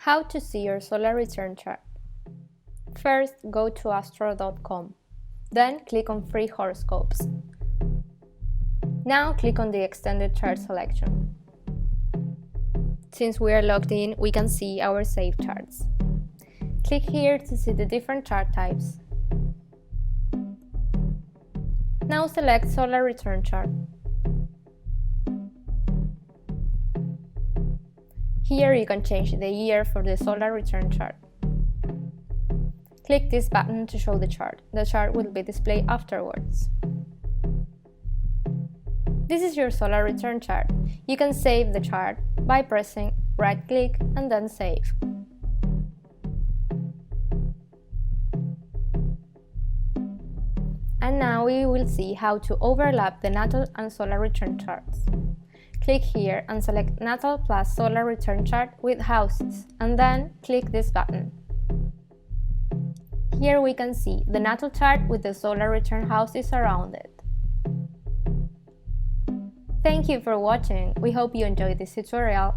How to see your solar return chart. First, go to astro.com. Then click on Free Horoscopes. Now click on the Extended Chart selection. Since we are logged in, we can see our saved charts. Click here to see the different chart types. Now select Solar Return Chart. Here you can change the year for the solar return chart. Click this button to show the chart. The chart will be displayed afterwards. This is your solar return chart. You can save the chart by pressing right-click and then Save. And now we will see how to overlap the natal and solar return charts. Click here and select Natal plus Solar Return Chart with houses, and then click this button. Here we can see the natal chart with the solar return houses around it. Thank you for watching. We hope you enjoyed this tutorial.